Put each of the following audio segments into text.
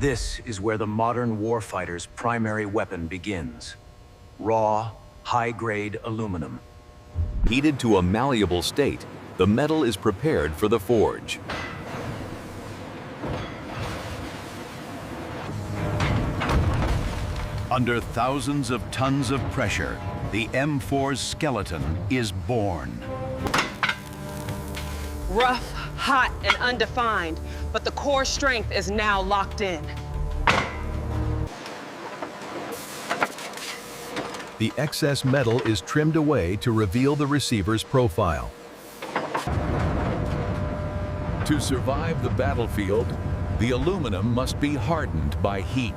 This is where the modern warfighter's primary weapon begins. Raw, high-grade aluminum. Heated to a malleable state, the metal is prepared for the forge. Under thousands of tons of pressure, the M4's skeleton is born. Rough, hot, and undefined, but the core strength is now locked in. The excess metal is trimmed away to reveal the receiver's profile. To survive the battlefield, the aluminum must be hardened by heat.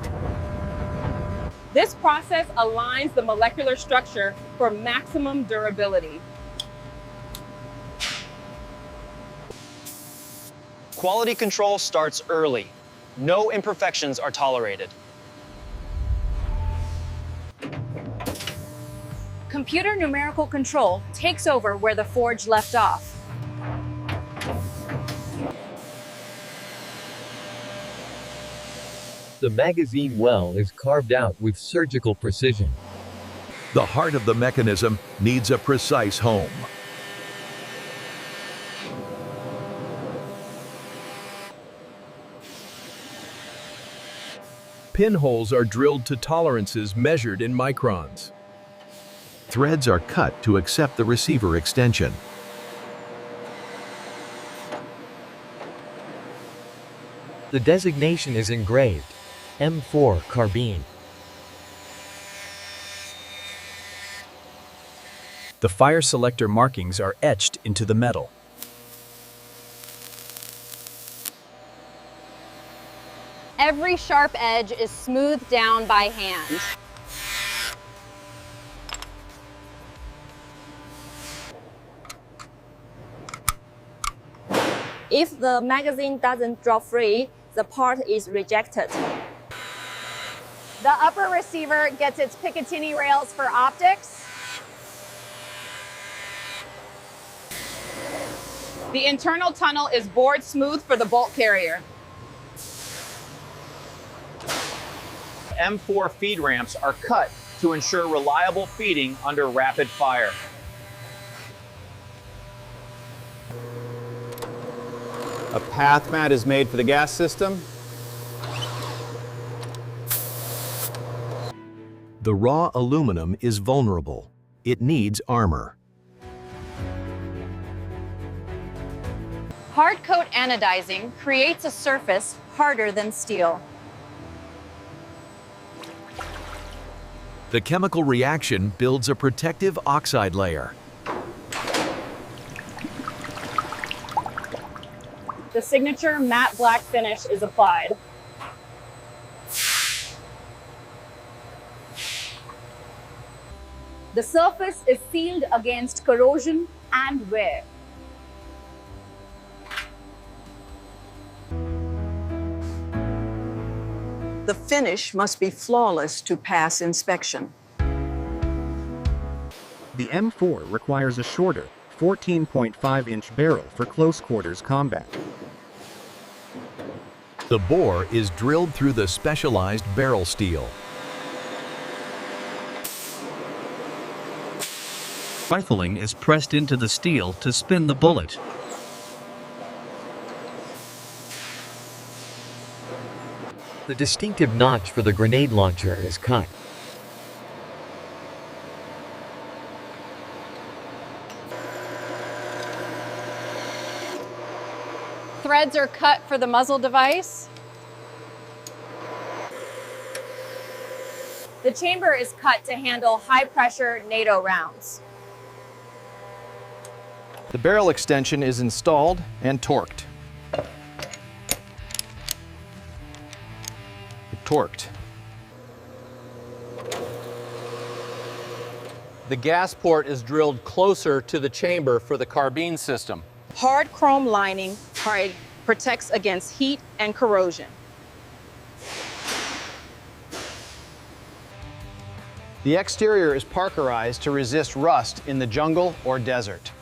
This process aligns the molecular structure for maximum durability. Quality control starts early. No imperfections are tolerated. Computer numerical control takes over where the forge left off. The magazine well is carved out with surgical precision. The heart of the mechanism needs a precise home. Pinholes are drilled to tolerances measured in microns. Threads are cut to accept the receiver extension. The designation is engraved, M4 Carbine. The fire selector markings are etched into the metal. Every sharp edge is smoothed down by hand. If the magazine doesn't drop free, the part is rejected. The upper receiver gets its Picatinny rails for optics. The internal tunnel is bored smooth for the bolt carrier. M4 feed ramps are cut to ensure reliable feeding under rapid fire. A path mat is made for the gas system. The raw aluminum is vulnerable. It needs armor. Hard coat anodizing creates a surface harder than steel. The chemical reaction builds a protective oxide layer. The signature matte black finish is applied. The surface is sealed against corrosion and wear. The finish must be flawless to pass inspection. The M4 requires a shorter, 14.5-inch barrel for close quarters combat. The bore is drilled through the specialized barrel steel. Rifling is pressed into the steel to spin the bullet. The distinctive notch for the grenade launcher is cut. Threads are cut for the muzzle device. The chamber is cut to handle high-pressure NATO rounds. The barrel extension is installed and torqued. The gas port is drilled closer to the chamber for the carbine system. Hard chrome lining protects against heat and corrosion. The exterior is parkerized to resist rust in the jungle or desert.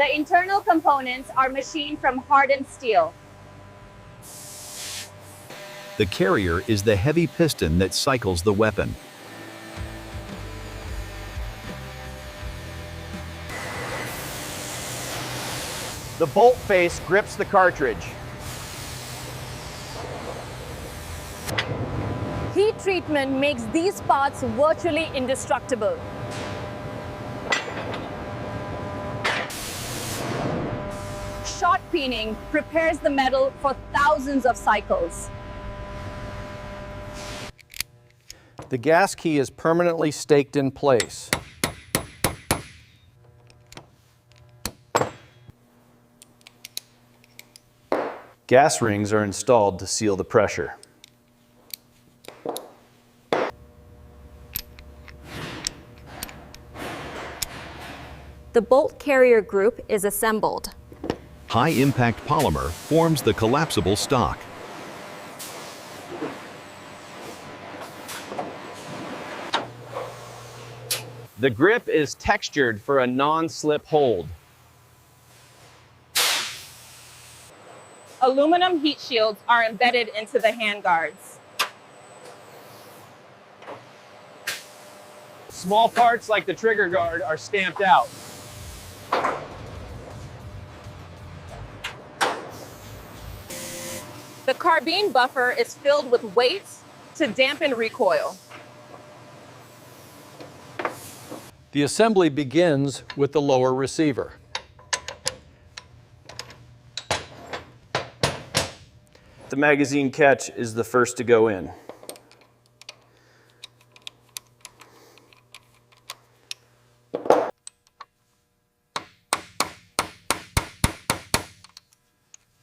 The internal components are machined from hardened steel. The carrier is the heavy piston that cycles the weapon. The bolt face grips the cartridge. Heat treatment makes these parts virtually indestructible. Shot peening prepares the metal for thousands of cycles. The gas key is permanently staked in place. Gas rings are installed to seal the pressure. The bolt carrier group is assembled. High-impact polymer forms the collapsible stock. The grip is textured for a non-slip hold. Aluminum heat shields are embedded into the handguards. Small parts like the trigger guard are stamped out. The carbine buffer is filled with weights to dampen recoil. The assembly begins with the lower receiver. The magazine catch is the first to go in.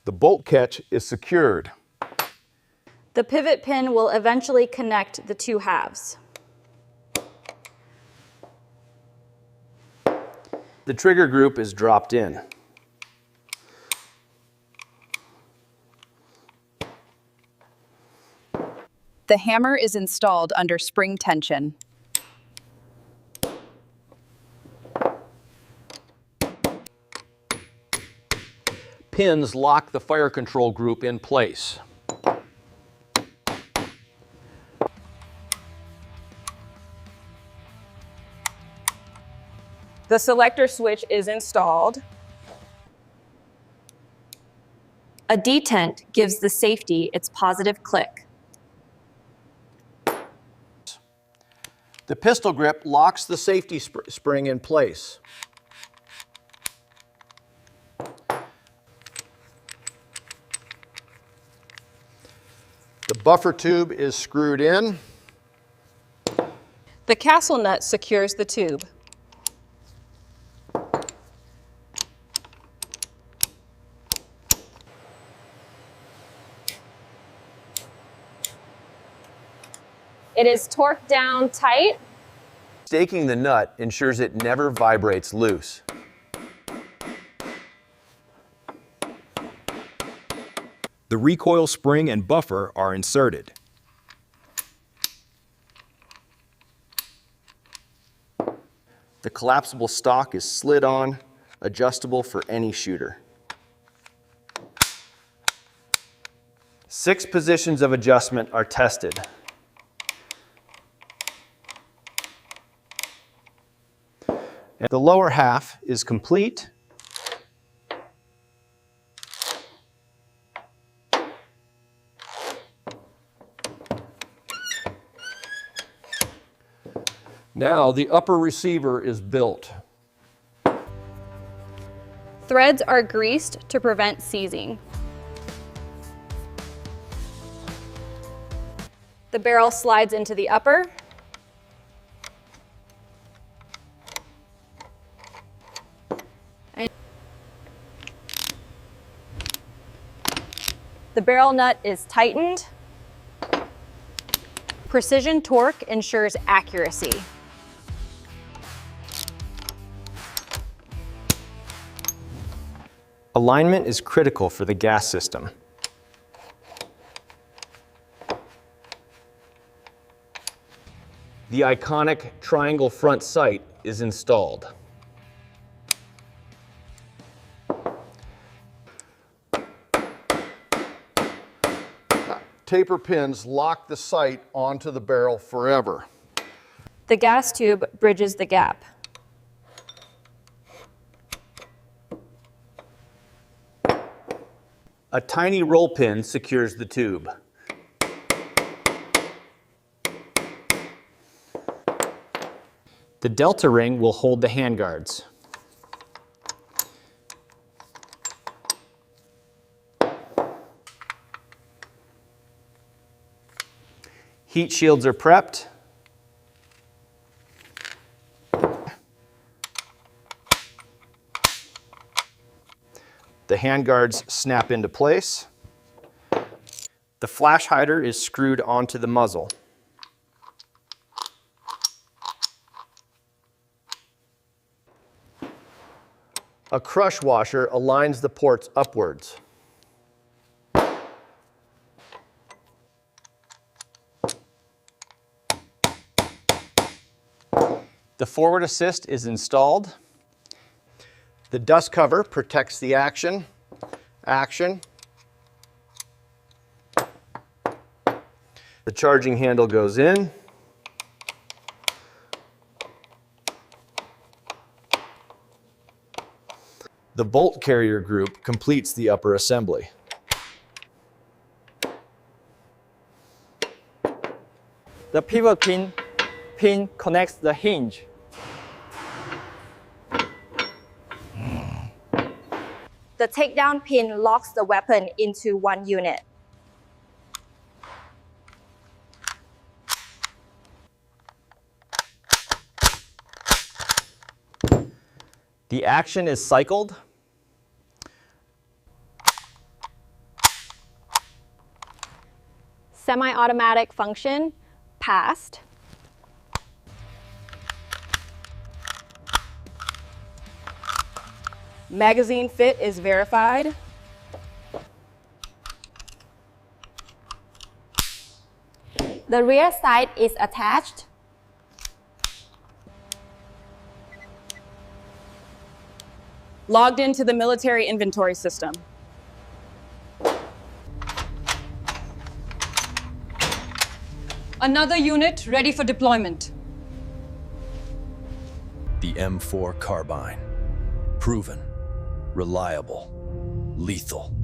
The bolt catch is secured. The pivot pin will eventually connect the two halves. The trigger group is dropped in. The hammer is installed under spring tension. Pins lock the fire control group in place. The selector switch is installed. A detent gives the safety its positive click. The pistol grip locks the safety spring in place. The buffer tube is screwed in. The castle nut secures the tube. It is torqued down tight. Staking the nut ensures it never vibrates loose. The recoil spring and buffer are inserted. The collapsible stock is slid on, adjustable for any shooter. 6 positions of adjustment are tested. And the lower half is complete. Now the upper receiver is built. Threads are greased to prevent seizing. The barrel slides into the upper. The barrel nut is tightened. Precision torque ensures accuracy. Alignment is critical for the gas system. The iconic triangle front sight is installed. taper pins lock the sight onto the barrel forever. The gas tube bridges the gap. A tiny roll pin secures the tube. The delta ring will hold the handguards. Heat shields are prepped. The handguards snap into place. The flash hider is screwed onto the muzzle. A crush washer aligns the ports upwards. The forward assist is installed. The dust cover protects the action. The charging handle goes in. The bolt carrier group completes the upper assembly. The pivot pin connects the hinge. The takedown pin locks the weapon into one unit. The action is cycled. Semi-automatic function, passed. Magazine fit is verified. The rear sight is attached. Logged into the military inventory system. Another unit ready for deployment. The M4 Carbine. Proven, reliable, lethal.